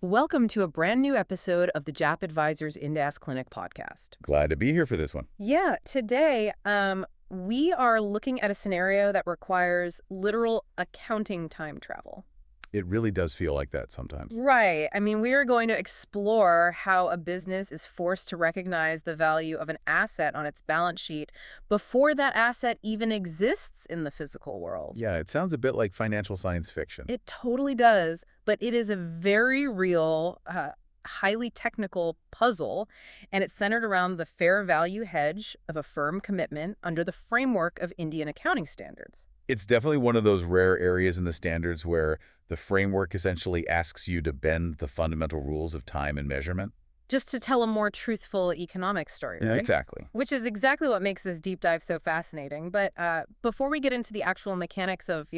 Welcome to a brand new episode of the JAP Advisors Ind AS Clinic podcast. Glad to be here for this one. Yeah, today we are looking at a scenario that requires literal accounting time travel. It really does feel like that sometimes. Right. I mean, we are going to explore how a business is forced to recognize the value of an asset on its balance sheet before that asset even exists in the physical world. Yeah, it sounds a bit like financial science fiction. It totally does, but it is a very real, highly technical puzzle, and it's centered around the fair value hedge of a firm commitment under the framework of Indian accounting standards. It's definitely one of those rare areas in the standards where the framework essentially asks you to bend the fundamental rules of time and measurement. Just to tell a more truthful economic story, right? Exactly. Which is exactly what makes this deep dive so fascinating. But before we get into the actual mechanics of,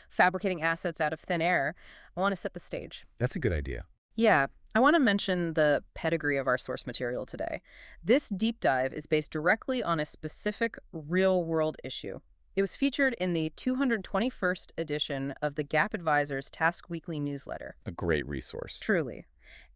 fabricating assets out of thin air, I want to set the stage. That's a good idea. Yeah, I want to mention the pedigree of our source material today. This deep dive is based directly on a specific real-world issue. It was featured in the 221st edition of the Gap Advisors Task Weekly newsletter. A great resource. Truly.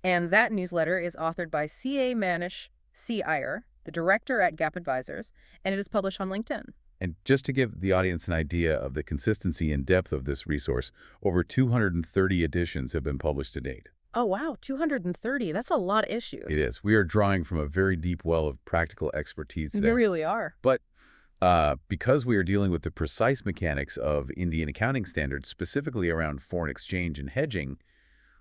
And that newsletter is authored by C.A. Manish C. Iyer, the director at Gap Advisors, and it is published on LinkedIn. And just to give the audience an idea of the consistency and depth of this resource, over 230 editions have been published to date. Oh, wow, 230. That's a lot of issues. It is. We are drawing from a very deep well of practical expertise today. We really are. But because we are dealing with the precise mechanics of Indian accounting standards, specifically around foreign exchange and hedging,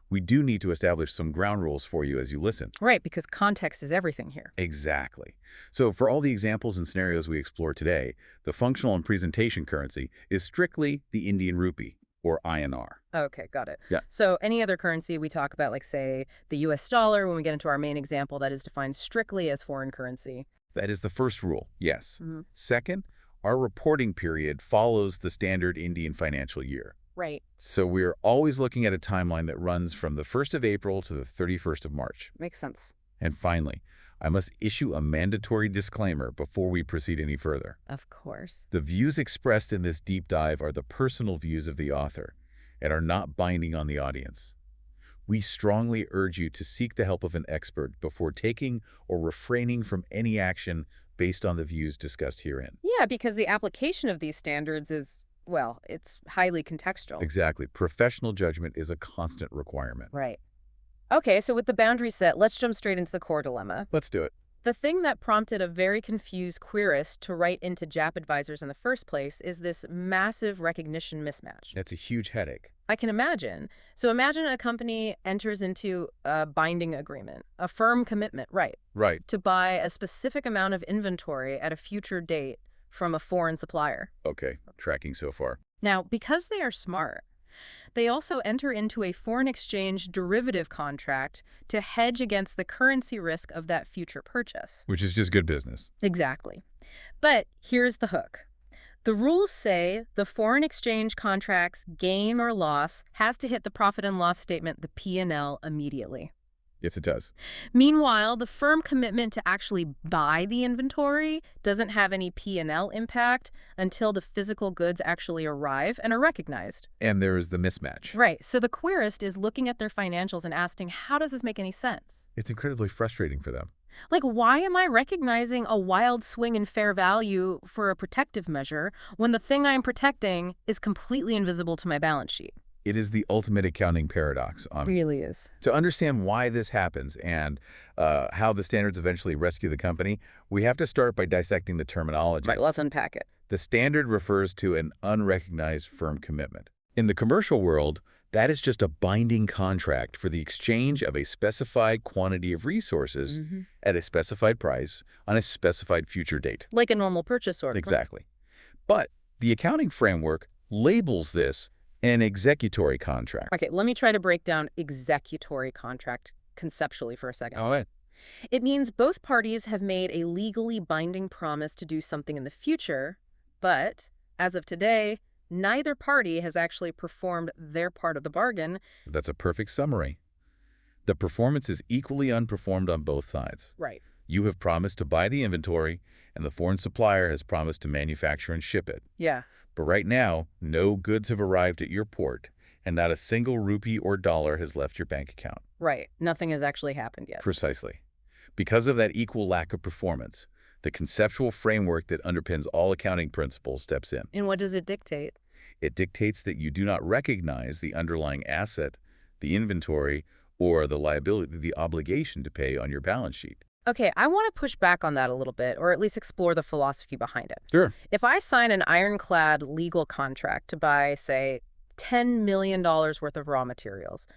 we do need to establish some ground rules for you as you listen. Right, because context is everything here. Exactly. So for all the examples and scenarios we explore today, the functional and presentation currency is strictly the Indian rupee, or INR. Okay, got it. Yeah. So any other currency we talk about, like, say, the US dollar, when we get into our main example, that is defined strictly as foreign currency. That is the first rule, yes. Mm-hmm. Second, our reporting period follows the standard Indian financial year. Right. So we're always looking at a timeline that runs from the 1st of April to the 31st of March. Makes sense. And finally, I must issue a mandatory disclaimer before we proceed any further. Of course. The views expressed in this deep dive are the personal views of the author and are not binding on the audience. We strongly urge you to seek the help of an expert before taking or refraining from any action based on the views discussed herein. Yeah, because the application of these standards is, well, it's highly contextual. Exactly. Professional judgment is a constant requirement. Right. Okay, so with the boundary set, let's jump straight into the core dilemma. Let's do it. The thing that prompted a very confused querist to write into JAP Advisors in the first place is this massive recognition mismatch. That's a huge headache. I can imagine. So imagine a company enters into a binding agreement, a firm commitment, right, Right. to buy a specific amount of inventory at a future date from a foreign supplier. Okay, tracking so far. Now, because they are smart, they also enter into a foreign exchange derivative contract to hedge against the currency risk of that future purchase. Which is just good business. Exactly. But here's the hook. The rules say the foreign exchange contract's gain or loss has to hit the profit and loss statement, the P&L, immediately. Yes, it does. Meanwhile, the firm commitment to actually buy the inventory doesn't have any P&L impact until the physical goods actually arrive and are recognized. And there is the mismatch. Right. So the querist is looking at their financials and asking, how does this make any sense? It's incredibly frustrating for them. Like, why am I recognizing a wild swing in fair value for a protective measure when the thing I'm protecting is completely invisible to my balance sheet? It is the ultimate accounting paradox, honestly. Really is. To understand why this happens and how the standards eventually rescue the company, we have to start by dissecting the terminology. Right, let's unpack it. The standard refers to an unrecognized firm commitment. In the commercial world, that is just a binding contract for the exchange of a specified quantity of resources at a specified price on a specified future date. Like a normal purchase order. Exactly. But the accounting framework labels this an executory contract. Okay, let me try to break down executory contract conceptually for a second. All right. It means both parties have made a legally binding promise to do something in the future, but as of today, neither party has actually performed their part of the bargain. That's a perfect summary. The performance is equally unperformed on both sides. Right. You have promised to buy the inventory, and the foreign supplier has promised to manufacture and ship it. Yeah. But right now, no goods have arrived at your port, And not a single rupee or dollar has left your bank account. Right. Nothing has actually happened yet. Precisely. Because of that equal lack of performance, the conceptual framework that underpins all accounting principles steps in. And what does it dictate? It dictates that you do not recognize the underlying asset, the inventory, or the liability, the obligation to pay on your balance sheet. Okay, I want to push back on that a little bit, or at least explore the philosophy behind it. Sure. If I sign an ironclad legal contract to buy, say, $10 million worth of raw materials,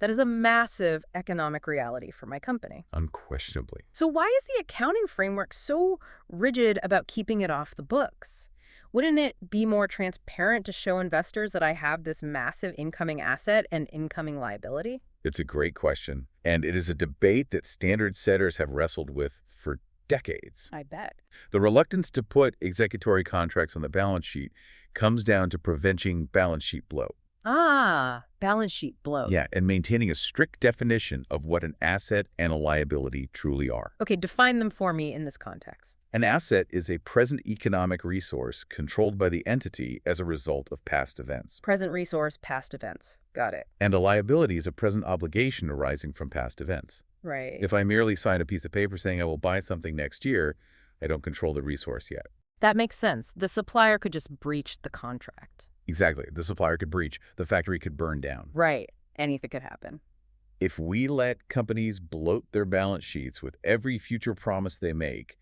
that is a massive economic reality for my company. Unquestionably. So why is the accounting framework so rigid about keeping it off the books? Wouldn't it be more transparent to show investors that I have this massive incoming asset and incoming liability? It's a great question, and it is a debate that standard setters have wrestled with for decades. I bet. The reluctance to put executory contracts on the balance sheet comes down to preventing balance sheet bloat. Ah, balance sheet bloat. Yeah, and maintaining a strict definition of what an asset and a liability truly are. Okay, define them for me in this context. An asset is a present economic resource controlled by the entity as a result of past events. Present resource, past events. Got it. And a liability is a present obligation arising from past events. Right. If I merely sign a piece of paper saying I will buy something next year, I don't control the resource yet. That makes sense. The supplier could just breach the contract. Exactly. The supplier could breach. The factory could burn down. Right. Anything could happen. If we let companies bloat their balance sheets with every future promise they make,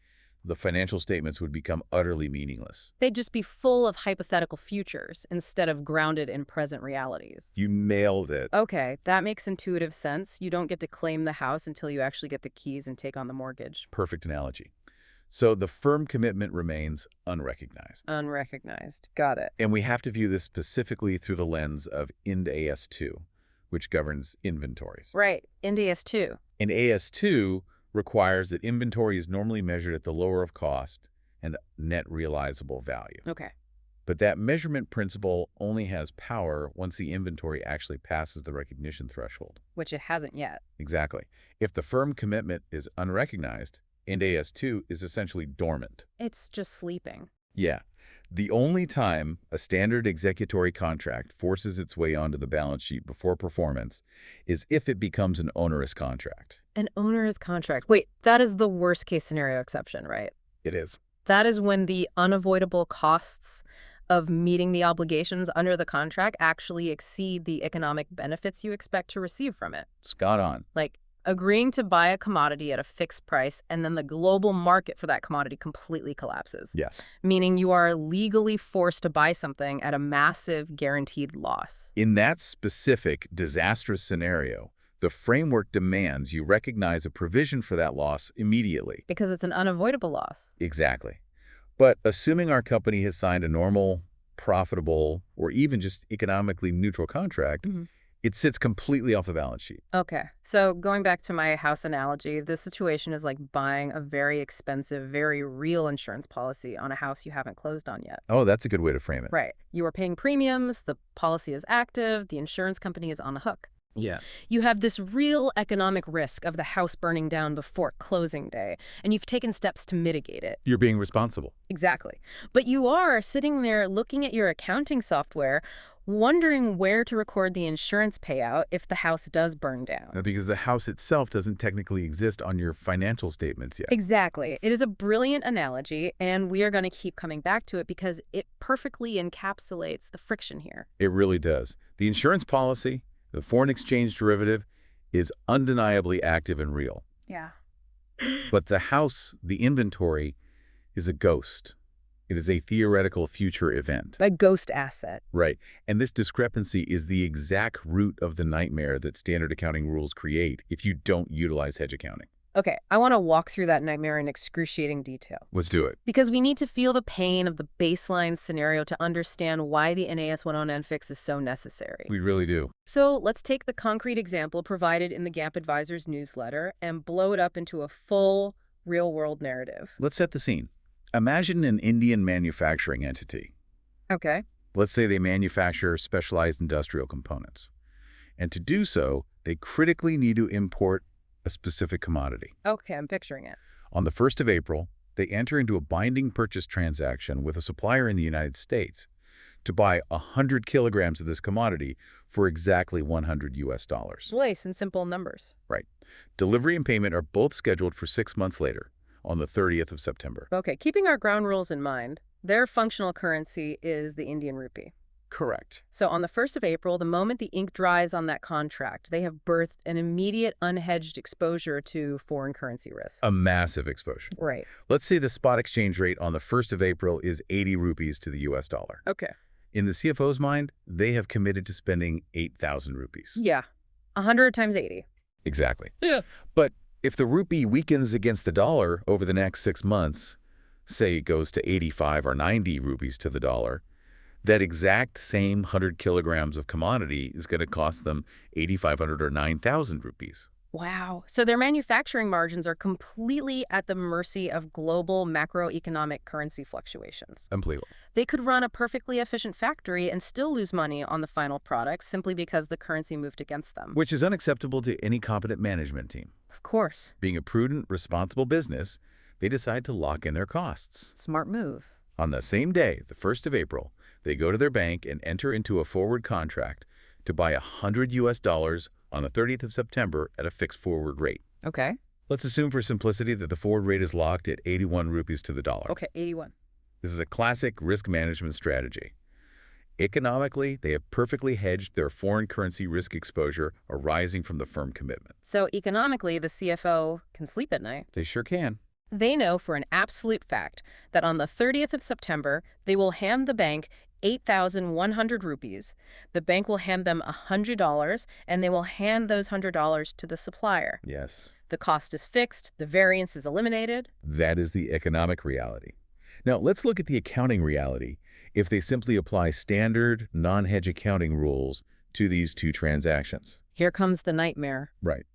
the financial statements would become utterly meaningless. They'd just be full of hypothetical futures instead of grounded in present realities. You nailed it. Okay, that makes intuitive sense. You don't get to claim the house until you actually get the keys and take on the mortgage. Perfect analogy. So the firm commitment remains unrecognized. Unrecognized. Got it. And we have to view this specifically through the lens of Ind AS 2, which governs inventories. Right. Ind AS 2. And AS 2 requires that inventory is normally measured at the lower of cost and net realizable value. Okay. But that measurement principle only has power once the inventory actually passes the recognition threshold. Which it hasn't yet. Exactly. If the firm commitment is unrecognized, Ind AS 2 is essentially dormant. It's just sleeping. Yeah. The only time a standard executory contract forces its way onto the balance sheet before performance is if it becomes an onerous contract. An onerous contract. Wait, that is the worst case scenario exception, right? It is. That is when the unavoidable costs of meeting the obligations under the contract actually exceed the economic benefits you expect to receive from it. Spot on. Like agreeing to buy a commodity at a fixed price and then the global market for that commodity completely collapses. Yes. Meaning you are legally forced to buy something at a massive guaranteed loss. In that specific disastrous scenario, the framework demands you recognize a provision for that loss immediately. Because it's an unavoidable loss. Exactly. But assuming our company has signed a normal, profitable, or even just economically neutral contract, it sits completely off the balance sheet. Okay, so going back to my house analogy, this situation is like buying a very expensive, very real insurance policy on a house you haven't closed on yet. Oh, that's a good way to frame it. Right. You are paying premiums, the policy is active, the insurance company is on the hook. Yeah. You have this real economic risk of the house burning down before closing day, and you've taken steps to mitigate it. You're being responsible. Exactly. But you are sitting there looking at your accounting software, wondering where to record the insurance payout if the house does burn down. Because the house itself doesn't technically exist on your financial statements yet. Exactly. It is a brilliant analogy, and we are going to keep coming back to it because it perfectly encapsulates the friction here. It really does. The insurance policy, the foreign exchange derivative, is undeniably active and real. Yeah. But the house, the inventory, is a ghost. It is a theoretical future event. A ghost asset. Right. And this discrepancy is the exact root of the nightmare that standard accounting rules create if you don't utilize hedge accounting. Okay, I want to walk through that nightmare in excruciating detail. Let's do it. Because we need to feel the pain of the baseline scenario to understand why the Ind AS 109 fix is so necessary. We really do. So let's take the concrete example provided in the Gap Advisors newsletter and blow it up into a full, real-world narrative. Let's set the scene. Imagine an Indian manufacturing entity. Okay. Let's say they manufacture specialized industrial components. And to do so, they critically need to import a specific commodity. Okay, I'm picturing it. On the 1st of April, they enter into a binding purchase transaction with a supplier in the United States to buy 100 kilograms of this commodity for exactly $100. Nice and simple numbers. Right. Delivery and payment are both scheduled for 6 months later, on the 30th of September. Okay, keeping our ground rules in mind, their functional currency is the Indian rupee. Correct. So on the 1st of April, the moment the ink dries on that contract, they have birthed an immediate unhedged exposure to foreign currency risk. A massive exposure. Right. Let's say the spot exchange rate on the 1st of April is 80 rupees to the US dollar. Okay. In the CFO's mind, they have committed to spending 8,000 rupees. Yeah. 100 times 80. Exactly. Yeah. But if the rupee weakens against the dollar over the next 6 months, say it goes to 85 or 90 rupees to the dollar, that exact same 100 kilograms of commodity is going to cost them 8,500 or 9,000 rupees. Wow. So their manufacturing margins are completely at the mercy of global macroeconomic currency fluctuations. Completely. They could run a perfectly efficient factory and still lose money on the final product simply because the currency moved against them. Which is unacceptable to any competent management team. Of course. Being a prudent, responsible business, they decide to lock in their costs. Smart move. On the same day, the 1st of April, they go to their bank and enter into a forward contract to buy $100 on the 30th of September at a fixed forward rate. Okay. Let's assume for simplicity that the forward rate is locked at 81 rupees to the dollar. Okay, 81. This is a classic risk management strategy. Economically, they have perfectly hedged their foreign currency risk exposure arising from the firm commitment. So economically, the CFO can sleep at night. They sure can. They know for an absolute fact that on the 30th of September, they will hand the bank 8,100 rupees. The bank will hand them $100, and they will hand those $100 to the supplier. Yes. The cost is fixed, the variance is eliminated. That is the economic reality. Now, let's look at the accounting reality if they simply apply standard, non-hedge accounting rules to these two transactions. Here comes the nightmare. Right.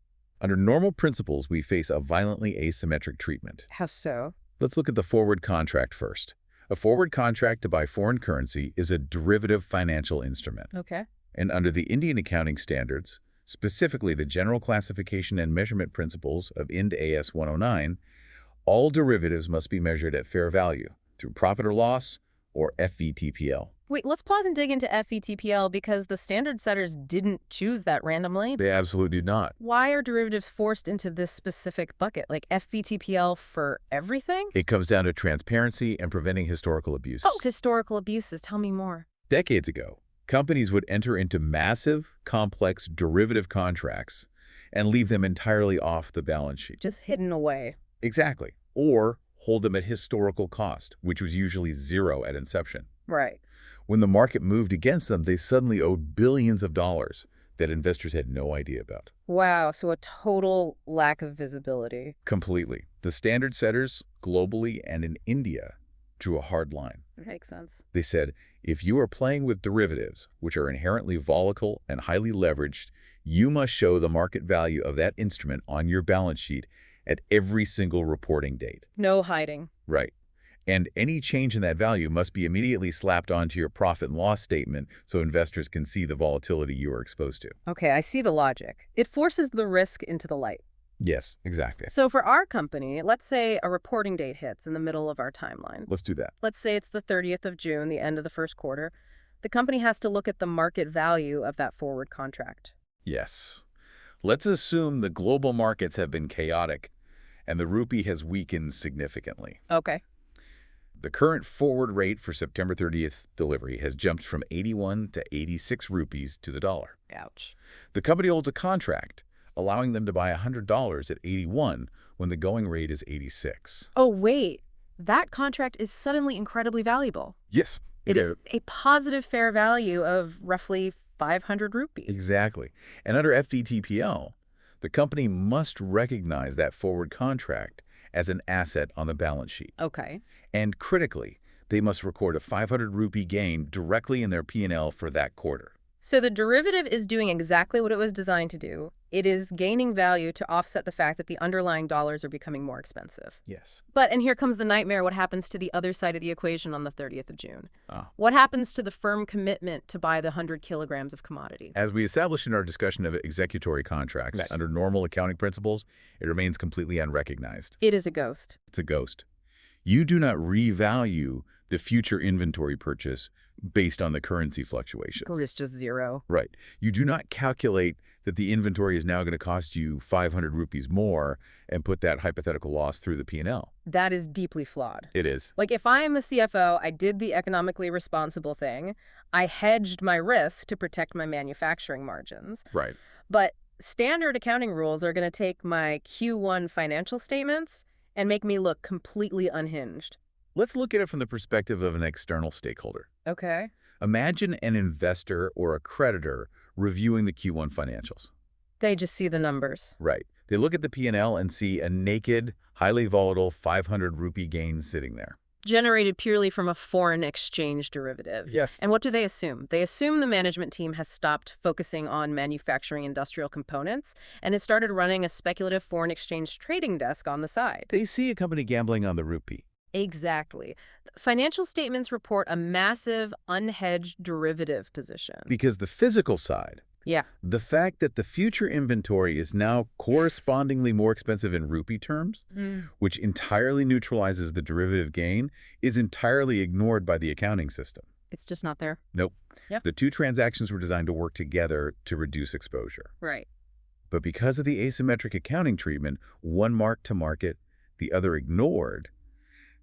Under normal principles, we face a violently asymmetric treatment. How so? Let's look at the forward contract first. A forward contract to buy foreign currency is a derivative financial instrument. Okay. And under the Indian accounting standards, specifically the General Classification and Measurement Principles of Ind AS 109, all derivatives must be measured at fair value through profit or loss, or FVTPL. Wait, let's pause and dig into FVTPL because the standard setters didn't choose that randomly. They absolutely do not. Why are derivatives forced into this specific bucket, like FVTPL for everything? It comes down to transparency and preventing historical abuses. Oh, historical abuses. Tell me more. Decades ago, companies would enter into massive, complex derivative contracts and leave them entirely off the balance sheet. Just hidden away. Exactly. Or hold them at historical cost, which was usually zero at inception. Right. When the market moved against them, they suddenly owed billions of dollars that investors had no idea about. Wow, so a total lack of visibility. Completely. The standard setters, globally and in India, drew a hard line. That makes sense. They said, if you are playing with derivatives, which are inherently volatile and highly leveraged, you must show the market value of that instrument on your balance sheet at every single reporting date. No hiding. Right. And any change in that value must be immediately slapped onto your profit and loss statement so investors can see the volatility you are exposed to. Okay, I see the logic. It forces the risk into the light. Yes, exactly. So for our company, let's say a reporting date hits in the middle of our timeline. Let's do that. Let's say it's the 30th of June, the end of the first quarter. The company has to look at the market value of that forward contract. Yes. Let's assume the global markets have been chaotic and the rupee has weakened significantly. Okay. The current forward rate for September 30th delivery has jumped from 81 to 86 rupees to the dollar. Ouch. The company holds a contract, allowing them to buy $100 at 81 when the going rate is 86. Oh, wait. That contract is suddenly incredibly valuable. Yes. It is a positive fair value of roughly 500 rupees. Exactly. And under FVTPL, the company must recognize that forward contract as an asset on the balance sheet. Okay. And critically, they must record a 500 rupee gain directly in their P&L for that quarter. So the derivative is doing exactly what it was designed to do. It is gaining value to offset the fact that the underlying dollars are becoming more expensive. Yes. But, and here comes the nightmare, what happens to the other side of the equation on the 30th of June? Ah. What happens to the firm commitment to buy the 100 kilograms of commodity? As we established in our discussion of executory contracts, Right. under normal accounting principles, it remains completely unrecognized. It is a ghost. It's a ghost. You do not revalue the future inventory purchase based on the currency Because fluctuations. it's just zero. Right. You do not calculate that the inventory is now going to cost you 500 rupees more and put that hypothetical loss through the P&L. That is deeply flawed. It is. Like, if I am the CFO, I did the economically responsible thing. I hedged my risk to protect my manufacturing margins. Right. But standard accounting rules are going to take my Q1 financial statements and make me look completely unhinged. Let's look at it from the perspective of an external stakeholder. Okay. Imagine an investor or a creditor reviewing the Q1 financials. They just see the numbers. Right. They look at the P&L and see a naked, highly volatile 500 rupee gain sitting there. Generated purely from a foreign exchange derivative. Yes. And what do they assume? They assume the management team has stopped focusing on manufacturing industrial components and has started running a speculative foreign exchange trading desk on the side. They see a company gambling on the rupee. Exactly. Financial statements report a massive, unhedged derivative position. Because the physical side, Yeah. the fact that the future inventory is now correspondingly more expensive in rupee terms, which entirely neutralizes the derivative gain, is entirely ignored by the accounting system. It's just not there. Nope. Yep. The two transactions were designed to work together to reduce exposure. Right. But because of the asymmetric accounting treatment, one marked to market, the other ignored,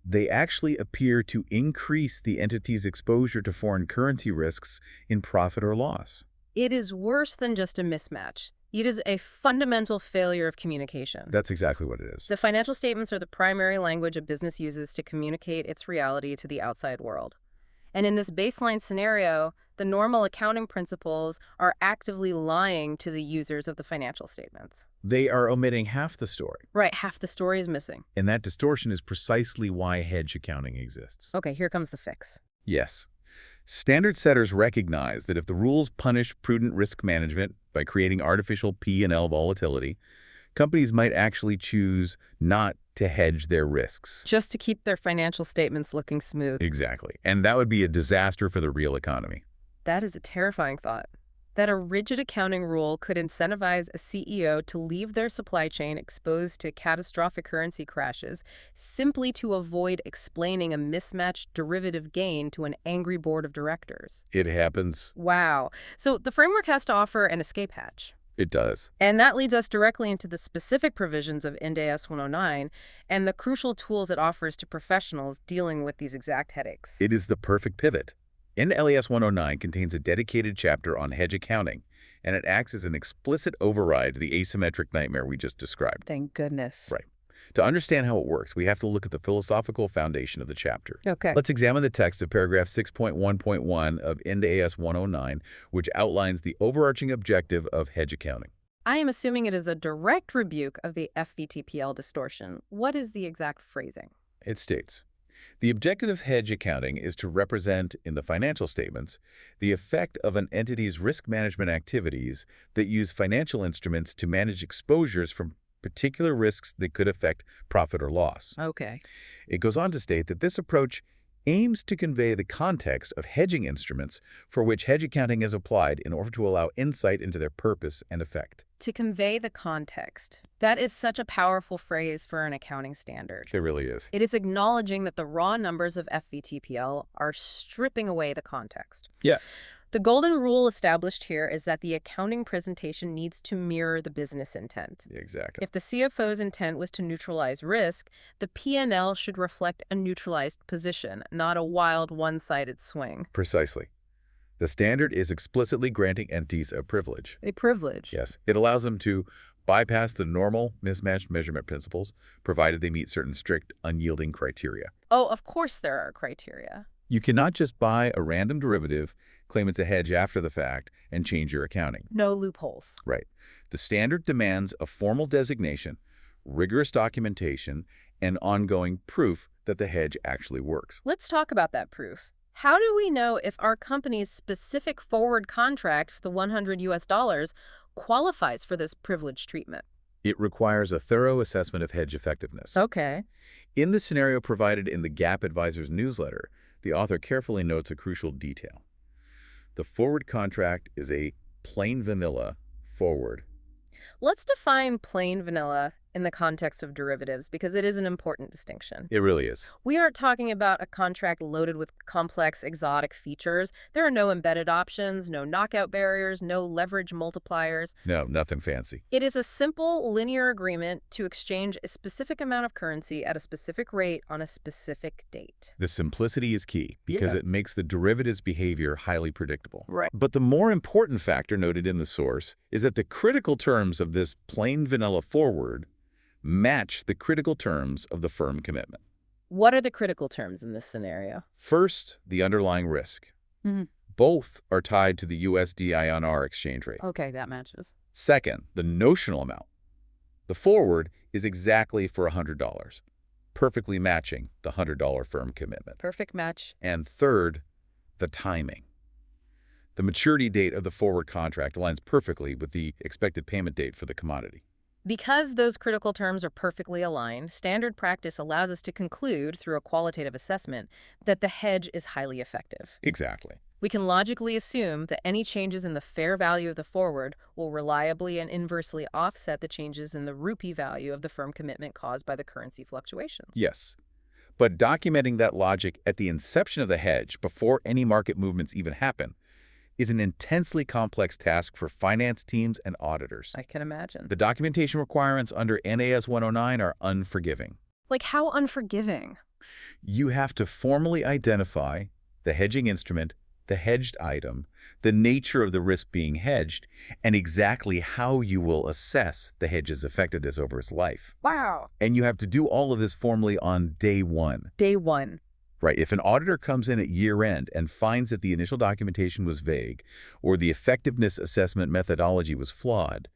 they actually appear to increase the entity's exposure to foreign currency risks in profit or loss. It is worse than just a mismatch. It is a fundamental failure of communication. That's exactly what it is. The financial statements are the primary language a business uses to communicate its reality to the outside world. And in this baseline scenario, the normal accounting principles are actively lying to the users of the financial statements. They are omitting half the story. Right, half the story is missing. And that distortion is precisely why hedge accounting exists. Okay, here comes the fix. Yes. Standard setters recognize that if the rules punish prudent risk management by creating artificial P&L volatility, companies might actually choose not to hedge their risks. Just to keep their financial statements looking smooth. Exactly. And that would be a disaster for the real economy. That is a terrifying thought. That a rigid accounting rule could incentivize a CEO to leave their supply chain exposed to catastrophic currency crashes simply to avoid explaining a mismatched derivative gain to an angry board of directors. It happens. Wow. So the framework has to offer an escape hatch. It does. And that leads us directly into the specific provisions of Ind AS 109 and the crucial tools it offers to professionals dealing with these exact headaches. It is the perfect pivot. Ind AS 109 contains a dedicated chapter on hedge accounting, and it acts as an explicit override to the asymmetric nightmare we just described. Thank goodness. Right. To understand how it works, we have to look at the philosophical foundation of the chapter. Okay. Let's examine the text of paragraph 6.1.1 of Ind AS 109, which outlines the overarching objective of hedge accounting. I am assuming it is a direct rebuke of the FVTPL distortion. What is the exact phrasing? It states, the objective of hedge accounting is to represent, in the financial statements, the effect of an entity's risk management activities that use financial instruments to manage exposures from particular risks that could affect profit or loss. Okay. It goes on to state that this approach aims to convey the context of hedging instruments for which hedge accounting is applied in order to allow insight into their purpose and effect. To convey the context. That is such a powerful phrase for an accounting standard. It really is. It is acknowledging that the raw numbers of FVTPL are stripping away the context. Yeah. The golden rule established here is that the accounting presentation needs to mirror the business intent. Exactly. If the CFO's intent was to neutralize risk, the P&L should reflect a neutralized position, not a wild one-sided swing. Precisely. The standard is explicitly granting entities a privilege. A privilege. Yes. It allows them to bypass the normal mismatched measurement principles, provided they meet certain strict, unyielding criteria. Oh, of course there are criteria. You cannot just buy a random derivative, claim it's a hedge after the fact, and change your accounting. No loopholes. Right. The standard demands a formal designation, rigorous documentation, and ongoing proof that the hedge actually works. Let's talk about that proof. How do we know if our company's specific forward contract for the $100 qualifies for this privileged treatment? It requires a thorough assessment of hedge effectiveness. Okay. In the scenario provided in the Gap Advisor's newsletter, the author carefully notes a crucial detail. The forward contract is a plain vanilla forward. Let's define plain vanilla in the context of derivatives because it is an important distinction. It really is. We aren't talking about a contract loaded with complex, exotic features. There are no embedded options, no knockout barriers, no leverage multipliers. No, nothing fancy. It is a simple, linear agreement to exchange a specific amount of currency at a specific rate on a specific date. The simplicity is key because Yeah. it makes the derivatives behavior highly predictable. Right. But the more important factor noted in the source is that the critical terms of this plain vanilla forward match the critical terms of the firm commitment. What are the critical terms in this scenario? First, the underlying risk. Mhm. Both are tied to the USD-INR exchange rate. Okay, that matches. Second, the notional amount. The forward is exactly for $100, perfectly matching the $100 firm commitment. Perfect match. And third, the timing. The maturity date of the forward contract aligns perfectly with the expected payment date for the commodity. Because those critical terms are perfectly aligned, standard practice allows us to conclude through a qualitative assessment that the hedge is highly effective. Exactly. We can logically assume that any changes in the fair value of the forward will reliably and inversely offset the changes in the rupee value of the firm commitment caused by the currency fluctuations. Yes. But documenting that logic at the inception of the hedge, before any market movements even happen, is an intensely complex task for finance teams and auditors. I can imagine. The documentation requirements under Ind AS 109 are unforgiving. Like how unforgiving. You have to formally identify the hedging instrument, the hedged item, the nature of the risk being hedged, and exactly how you will assess the hedge's effectiveness over its life. Wow. And you have to do all of this formally on day one. Day one. Right. If an auditor comes in at year-end and finds that the initial documentation was vague or the effectiveness assessment methodology was flawed,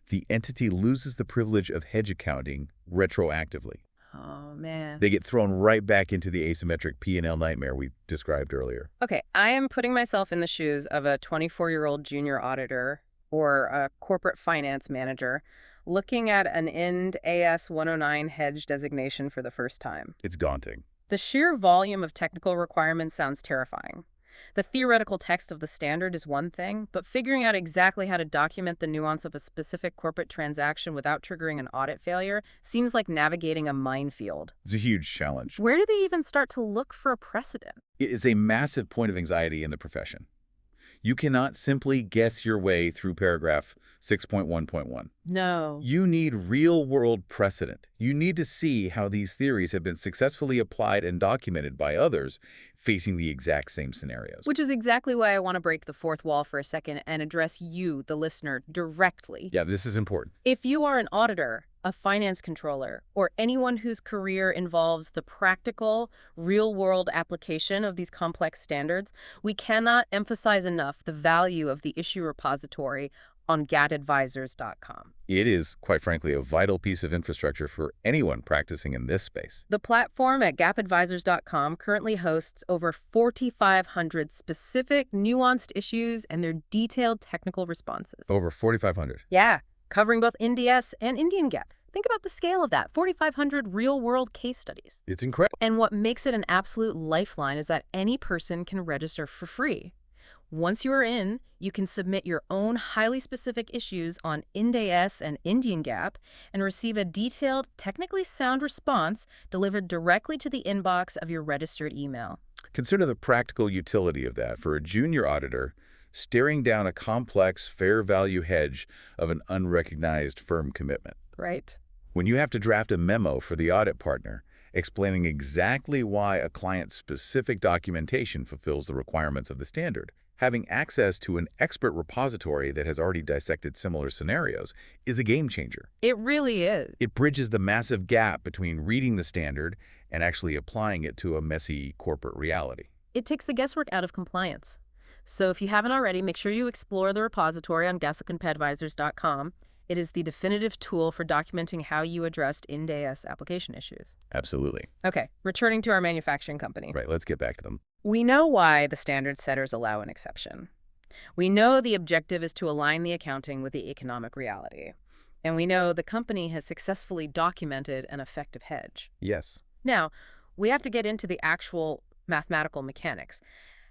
the entity loses the privilege of hedge accounting retroactively. Oh, man. They get thrown right back into the asymmetric P&L nightmare we described earlier. Okay, I am putting myself in the shoes of a 24-year-old junior auditor or a corporate finance manager looking at an Ind AS 109 hedge designation for the first time. It's daunting. The sheer volume of technical requirements sounds terrifying. The theoretical text of the standard is one thing, but figuring out exactly how to document the nuance of a specific corporate transaction without triggering an audit failure seems like navigating a minefield. It's a huge challenge. Where do they even start to look for a precedent? It is a massive point of anxiety in the profession. You cannot simply guess your way through paragraph 6.1.1. No. You need real-world precedent. You need to see how these theories have been successfully applied and documented by others facing the exact same scenarios. Which is exactly why I want to break the fourth wall for a second and address you, the listener, directly. Yeah, this is important. If you are an auditor, a finance controller, or anyone whose career involves the practical, real-world application of these complex standards, we cannot emphasize enough the value of the issue repository on gatadvisors.com. It is, quite frankly, a vital piece of infrastructure for anyone practicing in this space. The platform at gapadvisors.com currently hosts over 4,500 specific, nuanced issues and their detailed technical responses. Over 4,500. Yeah, covering both Ind AS and Indian GAAP. Think about the scale of that, 4,500 real-world case studies. It's incredible. And what makes it an absolute lifeline is that any person can register for free. Once you are in, you can submit your own highly specific issues on Ind AS and Indian GAAP and receive a detailed, technically sound response delivered directly to the inbox of your registered email. Consider the practical utility of that for a junior auditor staring down a complex fair value hedge of an unrecognized firm commitment. Right. When you have to draft a memo for the audit partner explaining exactly why a client's specific documentation fulfills the requirements of the standard, having access to an expert repository that has already dissected similar scenarios is a game changer. It really is. It bridges the massive gap between reading the standard and actually applying it to a messy corporate reality. It takes the guesswork out of compliance. So if you haven't already, make sure you explore the repository on gatadvisors.com. It is the definitive tool for documenting how you addressed Ind AS application issues. Absolutely. Okay, returning to our manufacturing company. Right, let's get back to them. We know why the standard setters allow an exception. We know the objective is to align the accounting with the economic reality. And we know the company has successfully documented an effective hedge. Yes. Now, we have to get into the actual mathematical mechanics.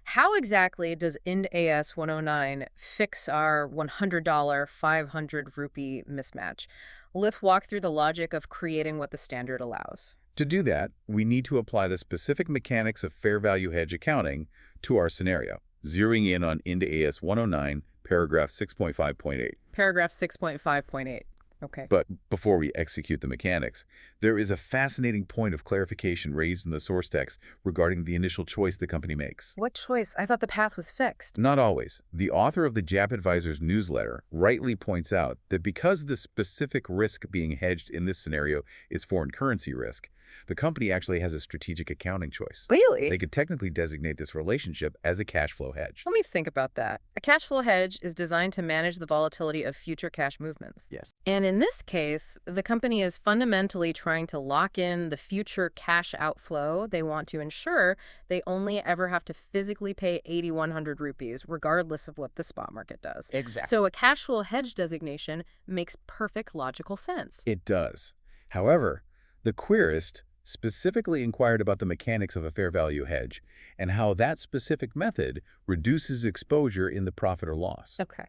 How exactly does Ind AS 109 fix our $100, 500 rupee mismatch? Let's walk through the logic of creating what the standard allows. To do that, we need to apply the specific mechanics of fair value hedge accounting to our scenario, zeroing in on Ind AS 109, paragraph 6.5.8. Paragraph 6.5.8. Okay. But before we execute the mechanics, there is a fascinating point of clarification raised in the source text regarding the initial choice the company makes. What choice? I thought the path was fixed. Not always. The author of the JAP Advisor's newsletter rightly points out that because the specific risk being hedged in this scenario is foreign currency risk, the company actually has a strategic accounting choice. Really? They could technically designate this relationship as a cash flow hedge. Let me think about that. A cash flow hedge is designed to manage the volatility of future cash movements. Yes. And in this case, the company is fundamentally trying to lock in the future cash outflow. They want to ensure they only ever have to physically pay 8,100 rupees, regardless of what the spot market does. Exactly. So a cash flow hedge designation makes perfect logical sense. It does. However, the querist specifically inquired about the mechanics of a fair value hedge and how that specific method reduces exposure in the profit or loss. Okay.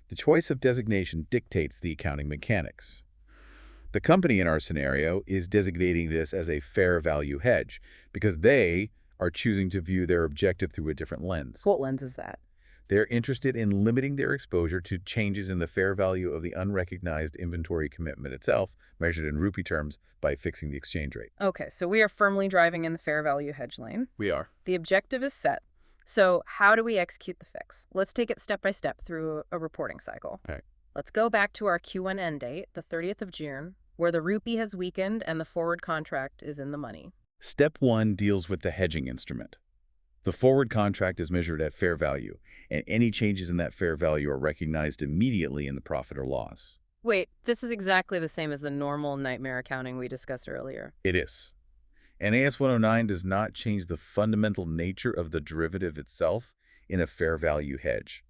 The choice of designation dictates the accounting mechanics. The company in our scenario is designating this as a fair value hedge because they are choosing to view their objective through a different lens. What lens is that? They're interested in limiting their exposure to changes in the fair value of the unrecognized inventory commitment itself, measured in rupee terms, by fixing the exchange rate. Okay, so we are firmly driving in the fair value hedge lane. We are. The objective is set. So how do we execute the fix? Let's take it step by step through a reporting cycle. Okay. Let's go back to our Q1 end date, the 30th of June, where the rupee has weakened and the forward contract is in the money. Step 1 deals with the hedging instrument. The forward contract is measured at fair value, and any changes in that fair value are recognized immediately in the profit or loss. Wait, this is exactly the same as the normal nightmare accounting we discussed earlier. It is. And AS 109 does not change the fundamental nature of the derivative itself in a fair value hedge.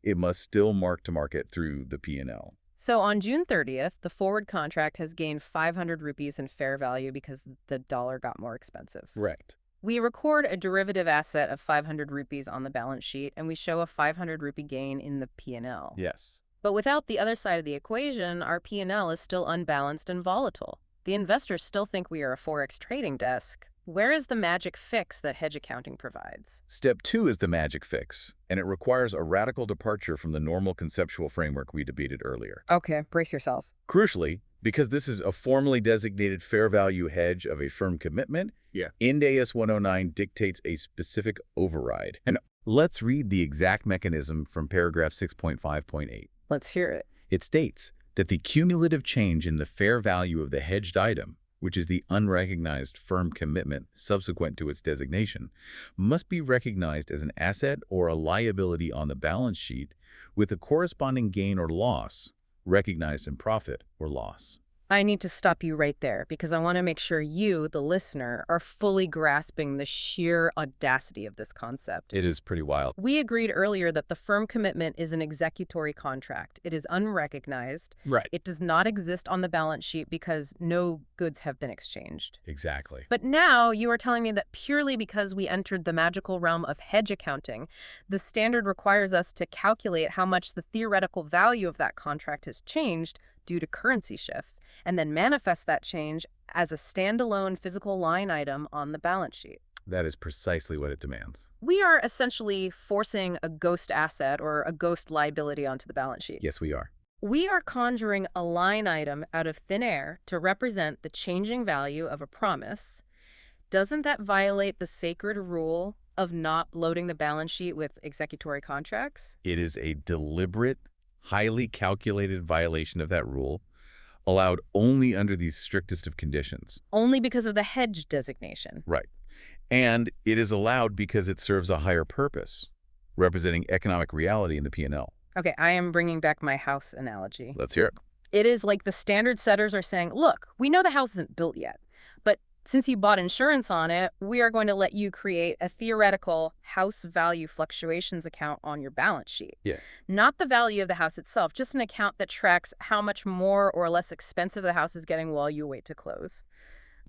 It must still mark to market through the P&L. So on June 30th, the forward contract has gained 500 rupees in fair value because the dollar got more expensive. Correct. We record a derivative asset of 500 rupees on the balance sheet, and we show a 500 rupee gain in the P&L. Yes. But without the other side of the equation, our P&L is still unbalanced and volatile. The investors still think we are a forex trading desk. Where is the magic fix that hedge accounting provides? Step 2 is the magic fix, and it requires a radical departure from the normal conceptual framework we debated earlier. Okay, brace yourself. Crucially, because this is a formally designated fair value hedge of a firm commitment, Ind AS 109 dictates a specific override. And let's read the exact mechanism from paragraph 6.5.8. Let's hear it. It states that the cumulative change in the fair value of the hedged item, which is the unrecognized firm commitment subsequent to its designation, must be recognized as an asset or a liability on the balance sheet with a corresponding gain or loss recognized in profit or loss. I need to stop you right there because I want to make sure you, the listener, are fully grasping the sheer audacity of this concept. It is pretty wild. We agreed earlier that the firm commitment is an executory contract. It is unrecognized. Right. It does not exist on the balance sheet because no goods have been exchanged. Exactly. But now you are telling me that purely because we entered the magical realm of hedge accounting, the standard requires us to calculate how much the theoretical value of that contract has changed due to currency shifts, and then manifest that change as a standalone physical line item on the balance sheet. That is precisely what it demands. We are essentially forcing a ghost asset or a ghost liability onto the balance sheet. Yes, we are. We are conjuring a line item out of thin air to represent the changing value of a promise. Doesn't that violate the sacred rule of not loading the balance sheet with executory contracts? It is a deliberate, highly calculated violation of that rule, allowed only under these strictest of conditions. Only because of the hedge designation. Right. And it is allowed because it serves a higher purpose, representing economic reality in the P&L. Okay, I am bringing back my house analogy. Let's hear it. It is like the standard setters are saying, look, we know the house isn't built yet, but since you bought insurance on it, we are going to let you create a theoretical house value fluctuations account on your balance sheet. Yes. Not the value of the house itself, just an account that tracks how much more or less expensive the house is getting while you wait to close.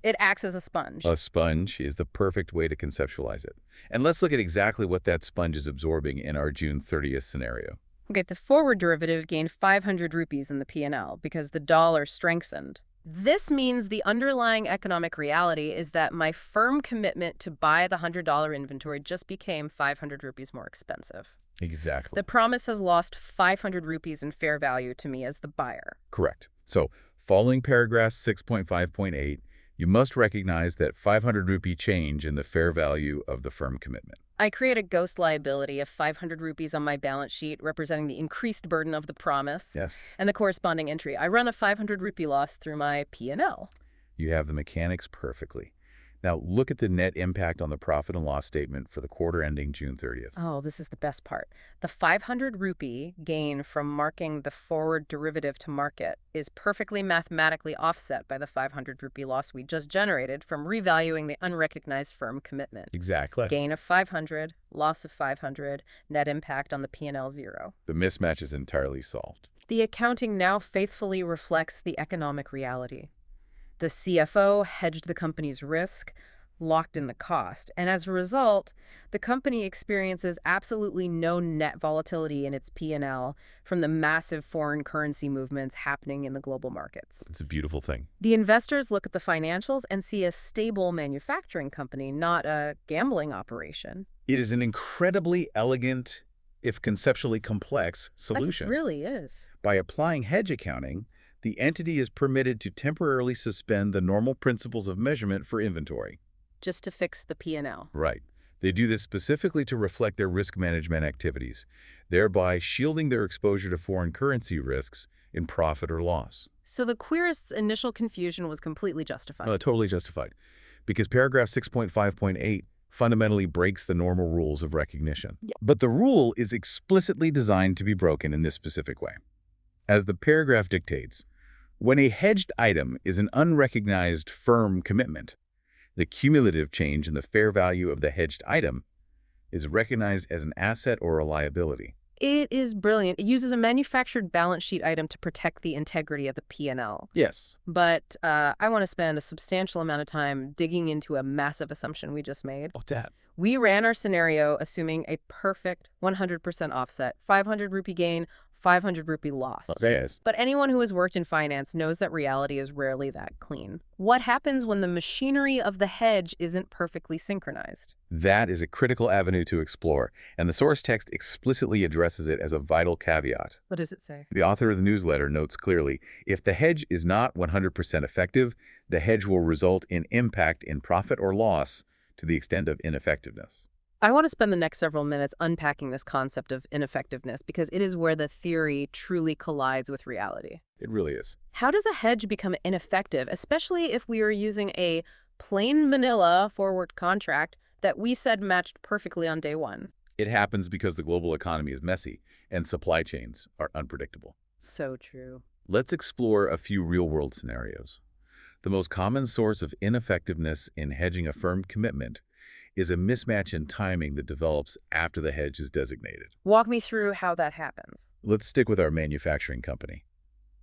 It acts as a sponge. A sponge is the perfect way to conceptualize it. And let's look at exactly what that sponge is absorbing in our June 30th scenario. Okay, the forward derivative gained 500 rupees in the P&L because the dollar strengthened. This means the underlying economic reality is that my firm commitment to buy the $100 inventory just became 500 rupees more expensive. Exactly. The promise has lost 500 rupees in fair value to me as the buyer. Correct. So, following paragraph 6.5.8, you must recognize that 500 rupee change in the fair value of the firm commitment. I create a ghost liability of 500 rupees on my balance sheet, representing the increased burden of the promise Yes. and the corresponding entry. I run a 500 rupee loss through my P&L. You have the mechanics perfectly. Now, look at the net impact on the profit and loss statement for the quarter ending June 30th. Oh, this is the best part. The 500 rupee gain from marking the forward derivative to market is perfectly mathematically offset by the 500 rupee loss we just generated from revaluing the unrecognized firm commitment. Exactly. Gain of 500, loss of 500, net impact on the P&L 0. The mismatch is entirely solved. The accounting now faithfully reflects the economic reality. The CFO hedged the company's risk, locked in the cost, and as a result, the company experiences absolutely no net volatility in its P&L from the massive foreign currency movements happening in the global markets. It's a beautiful thing. The investors look at the financials and see a stable manufacturing company, not a gambling operation. It is an incredibly elegant, if conceptually complex, solution. It really is. By applying hedge accounting, the entity is permitted to temporarily suspend the normal principles of measurement for inventory. Just to fix the P&L. Right. They do this specifically to reflect their risk management activities, thereby shielding their exposure to foreign currency risks in profit or loss. So the querist's initial confusion was completely justified. Totally justified, because paragraph 6.5.8 fundamentally breaks the normal rules of recognition. Yeah. But the rule is explicitly designed to be broken in this specific way. As the paragraph dictates, when a hedged item is an unrecognized firm commitment, the cumulative change in the fair value of the hedged item is recognized as an asset or a liability. It is brilliant. It uses a manufactured balance sheet item to protect the integrity of the P&L. Yes. But I want to spend a substantial amount of time digging into a massive assumption we just made. What's that? We ran our scenario assuming a perfect 100% offset, 500 rupee gain, 500 rupee loss. Okay, yes. But anyone who has worked in finance knows that reality is rarely that clean. What happens when the machinery of the hedge isn't perfectly synchronized? That is a critical avenue to explore, and the source text explicitly addresses it as a vital caveat. What does it say? The author of the newsletter notes clearly, if the hedge is not 100% effective, the hedge will result in impact in profit or loss to the extent of ineffectiveness. I want to spend the next several minutes unpacking this concept of ineffectiveness because it is where the theory truly collides with reality. It really is. How does a hedge become ineffective, especially if we are using a plain vanilla forward contract that we said matched perfectly on day one? It happens because the global economy is messy and supply chains are unpredictable. So true. Let's explore a few real-world scenarios. The most common source of ineffectiveness in hedging a firm commitment is a mismatch in timing that develops after the hedge is designated. Walk me through how that happens. Let's stick with our manufacturing company.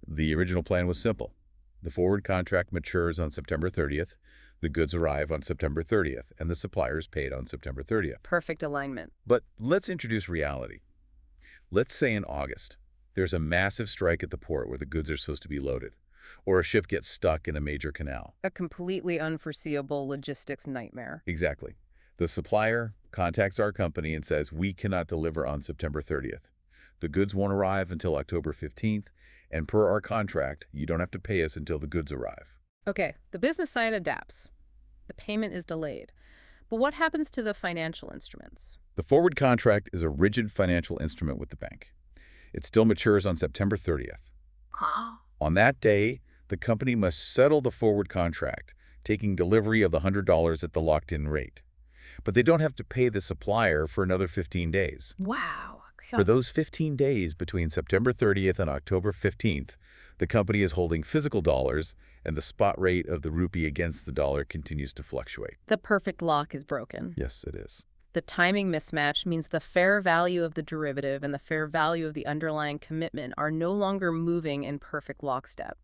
The original plan was simple. The forward contract matures on September 30th, the goods arrive on September 30th, and the supplier is paid on September 30th. Perfect alignment. But let's introduce reality. Let's say in August, there's a massive strike at the port where the goods are supposed to be loaded, or a ship gets stuck in a major canal. A completely unforeseeable logistics nightmare. Exactly. The supplier contacts our company and says, we cannot deliver on September 30th. The goods won't arrive until October 15th, and per our contract, you don't have to pay us until the goods arrive. Okay, the business side adapts. The payment is delayed. But what happens to the financial instruments? The forward contract is a rigid financial instrument with the bank. It still matures on September 30th. On that day, the company must settle the forward contract, taking delivery of the $100 at the locked-in rate. But they don't have to pay the supplier for another 15 days. Wow. For those 15 days between September 30th and October 15th, the company is holding physical dollars, and the spot rate of the rupee against the dollar continues to fluctuate. The perfect lock is broken. Yes, it is. The timing mismatch means the fair value of the derivative and the fair value of the underlying commitment are no longer moving in perfect lockstep.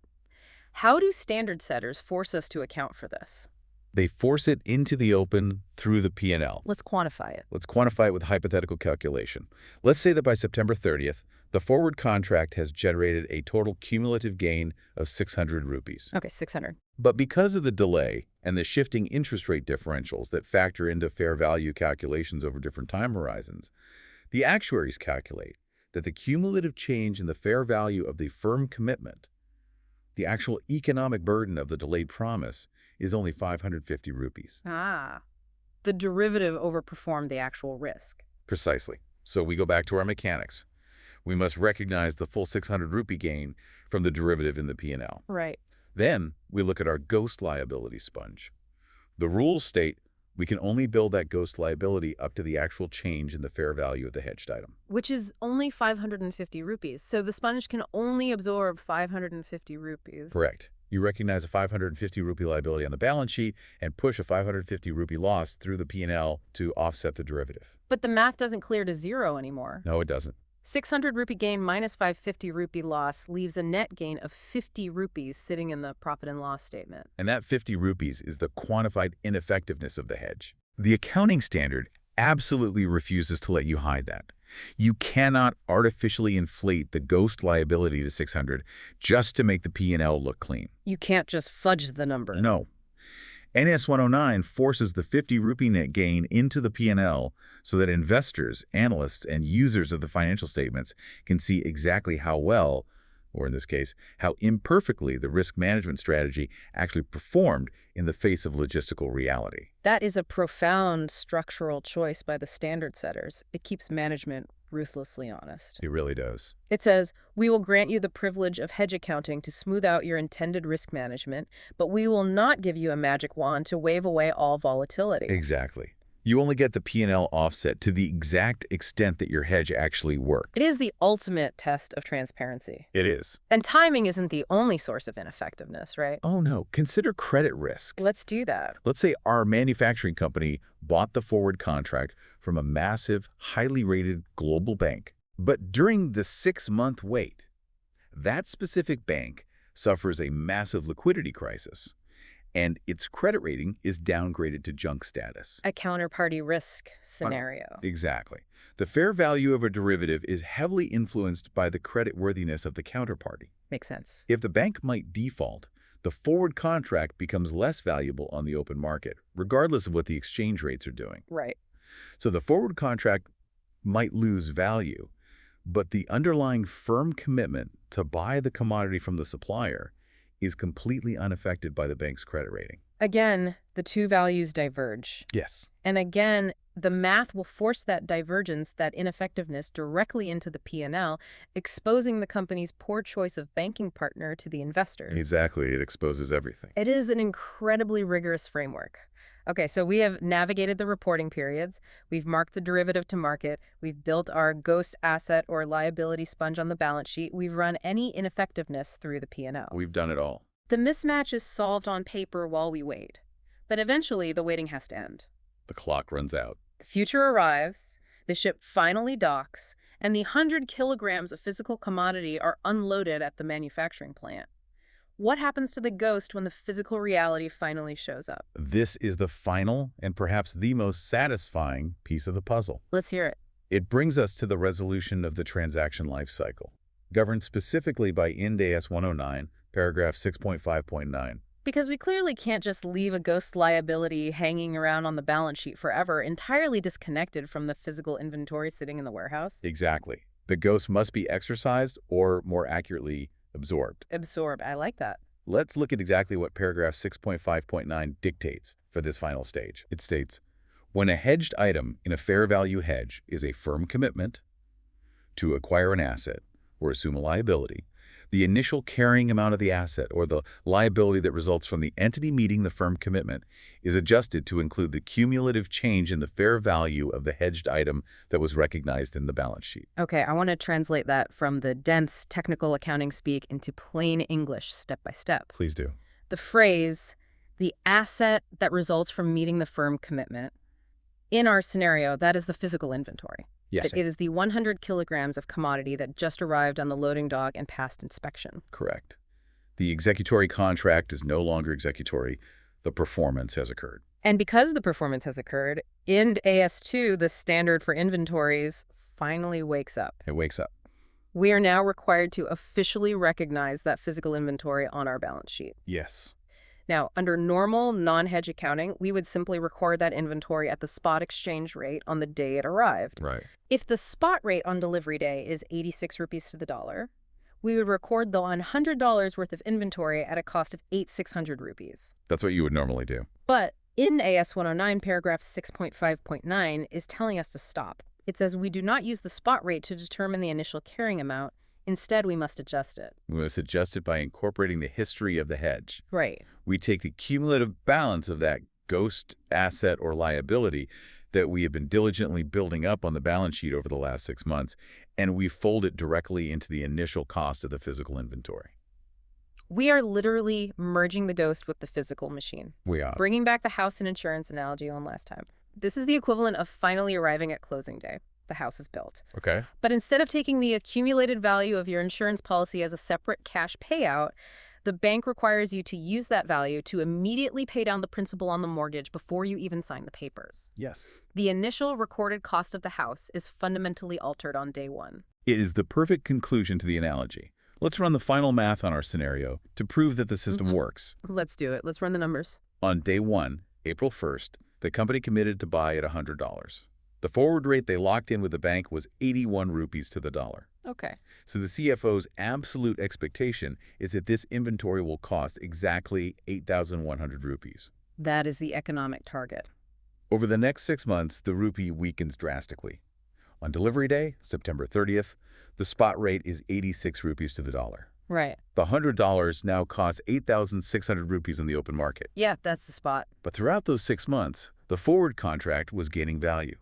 How do standard setters force us to account for this? They force it into the open through the P&L. Let's quantify it. Let's quantify it with hypothetical calculation. Let's say that by September 30th, The forward contract has generated a total cumulative gain of 600 rupees. Okay, 600. But because of the delay and the shifting interest rate differentials that factor into fair value calculations over different time horizons, the actuaries calculate that the cumulative change in the fair value of the firm commitment, the actual economic burden of the delayed promise, is only 550 rupees. Ah, the derivative overperformed the actual risk. Precisely. So we go back to our mechanics. We must recognize the full 600 rupee gain from the derivative in the P&L. Right. Then we look at our ghost liability sponge. The rules state we can only bill that ghost liability up to the actual change in the fair value of the hedged item. Which is only 550 rupees. So the sponge can only absorb 550 rupees. Correct. You recognize a 550 rupee liability on the balance sheet and push a 550 rupee loss through the P&L to offset the derivative. But the math doesn't clear to zero anymore. No, it doesn't. 600 rupee gain minus 550 rupee loss leaves a net gain of 50 rupees sitting in the profit and loss statement. And that 50 rupees is the quantified ineffectiveness of the hedge. The accounting standard absolutely refuses to let you hide that. You cannot artificially inflate the ghost liability to 600 just to make the P&L look clean. You can't just fudge the number. No. NS 109 forces the 50 rupee net gain into the P&L so that investors, analysts, and users of the financial statements can see exactly how well, or in this case, how imperfectly the risk management strategy actually performed in the face of logistical reality. That is a profound structural choice by the standard setters. It keeps management ruthlessly honest. It really does. It says, we will grant you the privilege of hedge accounting to smooth out your intended risk management, but we will not give you a magic wand to wave away all volatility. Exactly. You only get the P&L offset to the exact extent that your hedge actually worked. It is the ultimate test of transparency. It is. And timing isn't the only source of ineffectiveness, right? Oh no, consider credit risk. Let's do that. Let's say our manufacturing company bought the forward contract from a massive, highly rated global bank. But during the 6-month wait, that specific bank suffers a massive liquidity crisis, and its credit rating is downgraded to junk status. A counterparty risk scenario. Exactly. The fair value of a derivative is heavily influenced by the creditworthiness of the counterparty. Makes sense. If the bank might default, the forward contract becomes less valuable on the open market, regardless of what the exchange rates are doing. Right. So the forward contract might lose value, but the underlying firm commitment to buy the commodity from the supplier is completely unaffected by the bank's credit rating. Again, the two values diverge. Yes. And again, the math will force that divergence, that ineffectiveness, directly into the P&L, exposing the company's poor choice of banking partner to the investors. Exactly. It exposes everything. It is an incredibly rigorous framework. Okay, so we have navigated the reporting periods, we've marked the derivative to market, we've built our ghost asset or liability sponge on the balance sheet, we've run any ineffectiveness through the P&L. We've done it all. The mismatch is solved on paper while we wait, but eventually the waiting has to end. The clock runs out. The future arrives, the ship finally docks, and the 100 kilograms of physical commodity are unloaded at the manufacturing plant. What happens to the ghost when the physical reality finally shows up? This is the final and perhaps the most satisfying piece of the puzzle. Let's hear it. It brings us to the resolution of the transaction life cycle, governed specifically by Ind AS 109, paragraph 6.5.9. Because we clearly can't just leave a ghost liability hanging around on the balance sheet forever, entirely disconnected from the physical inventory sitting in the warehouse. Exactly. The ghost must be exercised, or more accurately, absorbed. Absorb. I like that. Let's look at exactly what paragraph 6.5.9 dictates for this final stage. It states, when a hedged item in a fair value hedge is a firm commitment to acquire an asset or assume a liability, the initial carrying amount of the asset or the liability that results from the entity meeting the firm commitment is adjusted to include the cumulative change in the fair value of the hedged item that was recognized in the balance sheet. Okay, I want to translate that from the dense technical accounting speak into plain English step by step. Please do. The phrase, the asset that results from meeting the firm commitment, in our scenario, that is the physical inventory. Yes. It is the 100 kilograms of commodity that just arrived on the loading dock and passed inspection. Correct. The executory contract is no longer executory. The performance has occurred. And because the performance has occurred, Ind AS 2, the standard for inventories, finally wakes up. It wakes up. We are now required to officially recognize that physical inventory on our balance sheet. Yes. Now, under normal non-hedge accounting, we would simply record that inventory at the spot exchange rate on the day it arrived. Right. If the spot rate on delivery day is 86 rupees to the dollar, we would record the $100 worth of inventory at a cost of 8,600 rupees. That's what you would normally do. But Ind AS 109 paragraph 6.5.9 is telling us to stop. It says we do not use the spot rate to determine the initial carrying amount. Instead, we must adjust it. We must adjust it by incorporating the history of the hedge. Right. We take the cumulative balance of that ghost asset or liability that we have been diligently building up on the balance sheet over the last 6 months, and we fold it directly into the initial cost of the physical inventory. We are literally merging the ghost with the physical machine. We are. Bringing back the house and insurance analogy on last time. This is the equivalent of finally arriving at closing day. The house is built. Okay. But instead of taking the accumulated value of your insurance policy as a separate cash payout, the bank requires you to use that value to immediately pay down the principal on the mortgage before you even sign the papers. Yes. The initial recorded cost of the house is fundamentally altered on day one. It is the perfect conclusion to the analogy. Let's run the final math on our scenario to prove that the system works. Let's do it. Let's run the numbers. On day 1, April 1st, the company committed to buy at $100. The forward rate they locked in with the bank was 81 rupees to the dollar. Okay. So the CFO's absolute expectation is that this inventory will cost exactly 8,100 rupees. That is the economic target. Over the next 6 months, the rupee weakens drastically. On delivery day, September 30th, the spot rate is 86 rupees to the dollar. Right. The $100 now costs 8,600 rupees in the open market. Yeah, that's the spot. But throughout those 6 months, the forward contract was gaining value.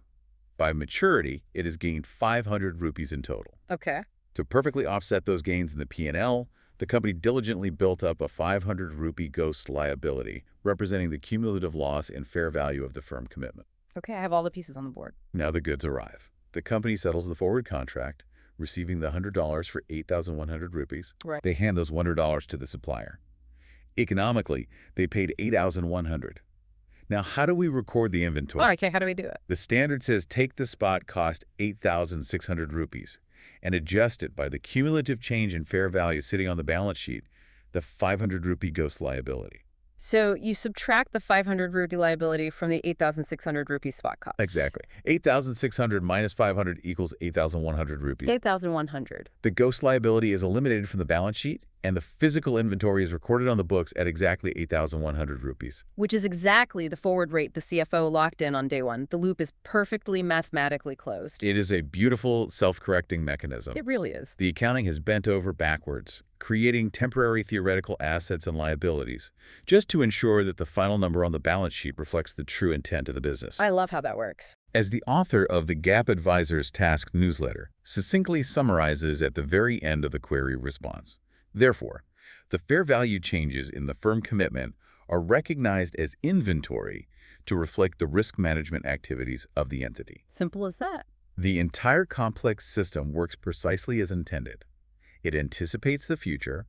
By maturity, it has gained 500 rupees in total. Okay. To perfectly offset those gains in the P&L, the company diligently built up a 500 rupee ghost liability, representing the cumulative loss in fair value of the firm commitment. Okay, I have all the pieces on the board. Now the goods arrive. The company settles the forward contract, receiving the $100 for 8,100 rupees. Right. They hand those $100 to the supplier. Economically, they paid 8,100. Now, how do we record the inventory? Okay, how do we do it? The standard says take the spot cost 8,600 rupees and adjust it by the cumulative change in fair value sitting on the balance sheet, the 500 rupee ghost liability. So you subtract the 500 rupee liability from the 8,600 rupee spot cost. Exactly. 8,600 minus 500 equals 8,100 rupees. 8,100. The ghost liability is eliminated from the balance sheet, and the physical inventory is recorded on the books at exactly 8,100 rupees. Which is exactly the forward rate the CFO locked in on day one. The loop is perfectly mathematically closed. It is a beautiful self-correcting mechanism. It really is. The accounting has bent over backwards, creating temporary theoretical assets and liabilities, just to ensure that the final number on the balance sheet reflects the true intent of the business. I love how that works. As the author of the Gap Advisor's Task newsletter succinctly summarizes at the very end of the query response, therefore, the fair value changes in the firm commitment are recognized as inventory to reflect the risk management activities of the entity. Simple as that. The entire complex system works precisely as intended. It anticipates the future,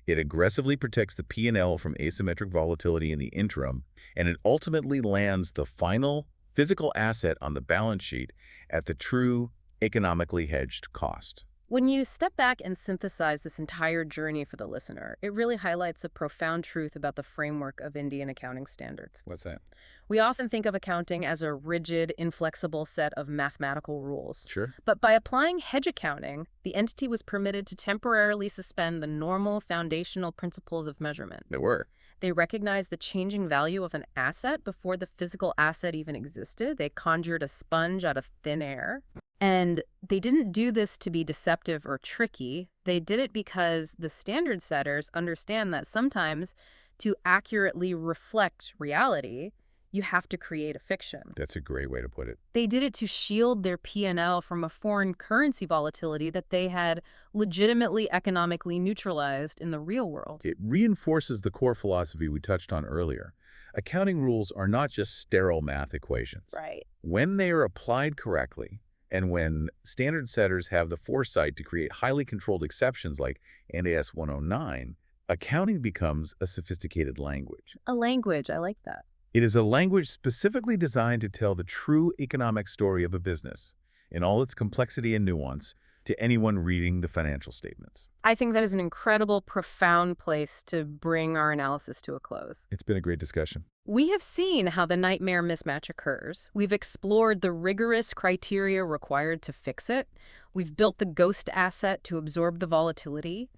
it aggressively protects the P&L from asymmetric volatility in the interim, and it ultimately lands the final physical asset on the balance sheet at the true economically hedged cost. When you step back and synthesize this entire journey for the listener, it really highlights a profound truth about the framework of Indian accounting standards. What's that? We often think of accounting as a rigid, inflexible set of mathematical rules. Sure. But by applying hedge accounting, the entity was permitted to temporarily suspend the normal foundational principles of measurement. They were. They recognized the changing value of an asset before the physical asset even existed. They conjured a sponge out of thin air. And they didn't do this to be deceptive or tricky. They did it because the standard setters understand that sometimes to accurately reflect reality, you have to create a fiction. That's a great way to put it. They did it to shield their P&L from a foreign currency volatility that they had legitimately economically neutralized in the real world. It reinforces the core philosophy we touched on earlier. Accounting rules are not just sterile math equations. Right. When they are applied correctly, and when standard setters have the foresight to create highly controlled exceptions like Ind AS 109, accounting becomes a sophisticated language. A language, I like that. It is a language specifically designed to tell the true economic story of a business, in all its complexity and nuance, to anyone reading the financial statements. I think that is an incredible, profound place to bring our analysis to a close. It's been a great discussion. We have seen how the nightmare mismatch occurs. We've explored the rigorous criteria required to fix it. We've built the ghost asset to absorb the volatility,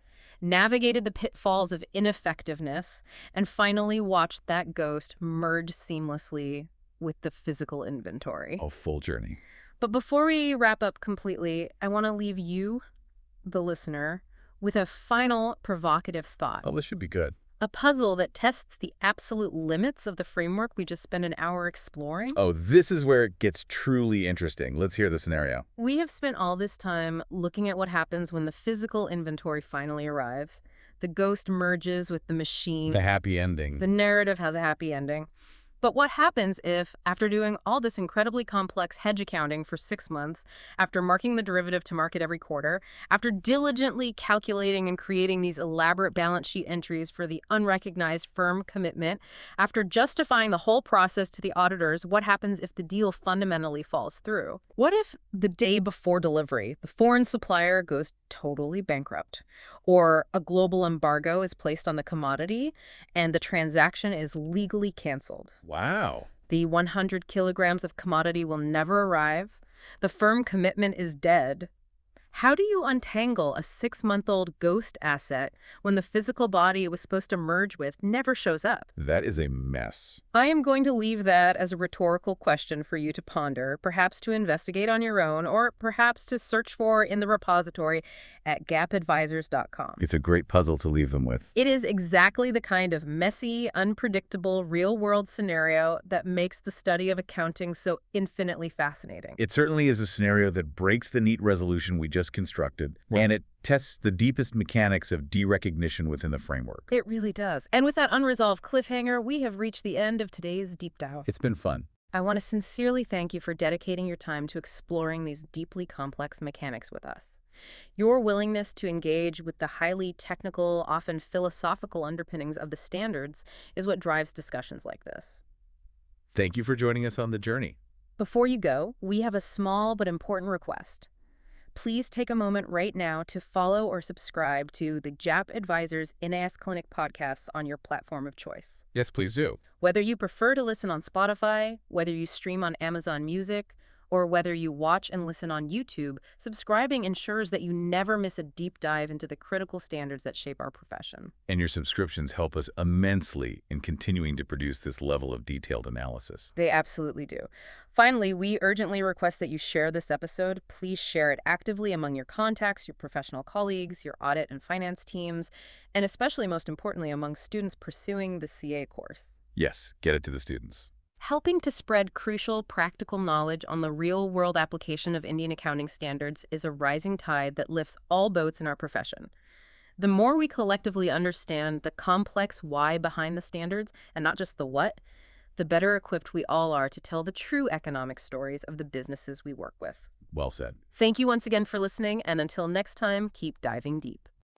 navigated the pitfalls of ineffectiveness, and finally watched that ghost merge seamlessly with the physical inventory. A full journey. But before we wrap up completely, I want to leave you, the listener, with a final provocative thought. Oh, this should be good. A puzzle that tests the absolute limits of the framework we just spent an hour exploring. Oh, this is where it gets truly interesting. Let's hear the scenario. We have spent all this time looking at what happens when the physical inventory finally arrives. The ghost merges with the machine. The happy ending. The narrative has a happy ending. But what happens if, after doing all this incredibly complex hedge accounting for 6 months, after marking the derivative to market every quarter, after diligently calculating and creating these elaborate balance sheet entries for the unrecognized firm commitment, after justifying the whole process to the auditors, what happens if the deal fundamentally falls through? What if the day before delivery, the foreign supplier goes totally bankrupt? Or a global embargo is placed on the commodity and the transaction is legally canceled? Wow. The 100 kilograms of commodity will never arrive. The firm commitment is dead. How do you untangle a 6-month-old ghost asset when the physical body it was supposed to merge with never shows up? That is a mess. I am going to leave that as a rhetorical question for you to ponder, perhaps to investigate on your own, or perhaps to search for in the repository at gapadvisors.com. It's a great puzzle to leave them with. It is exactly the kind of messy, unpredictable, real-world scenario that makes the study of accounting so infinitely fascinating. It certainly is a scenario that breaks the neat resolution we just constructed, and it tests the deepest mechanics of derecognition within the framework. It really does. And with that unresolved cliffhanger, we have reached the end of today's deep dive. It's been fun. I want to sincerely thank you for dedicating your time to exploring these deeply complex mechanics with us. Your willingness to engage with the highly technical, often philosophical underpinnings of the standards is what drives discussions like this. Thank you for joining us on the journey. Before you go, we have a small but important request. Please take a moment right now to follow or subscribe to the JAP Advisors Ind AS Clinic podcasts on your platform of choice. Yes, please do. Whether you prefer to listen on Spotify, whether you stream on Amazon Music, or whether you watch and listen on YouTube, subscribing ensures that you never miss a deep dive into the critical standards that shape our profession. And your subscriptions help us immensely in continuing to produce this level of detailed analysis. They absolutely do. Finally, we urgently request that you share this episode. Please share it actively among your contacts, your professional colleagues, your audit and finance teams, and especially, most importantly, among students pursuing the CA course. Yes, get it to the students. Helping to spread crucial, practical knowledge on the real-world application of Indian accounting standards is a rising tide that lifts all boats in our profession. The more we collectively understand the complex why behind the standards, and not just the what, the better equipped we all are to tell the true economic stories of the businesses we work with. Well said. Thank you once again for listening, and until next time, keep diving deep.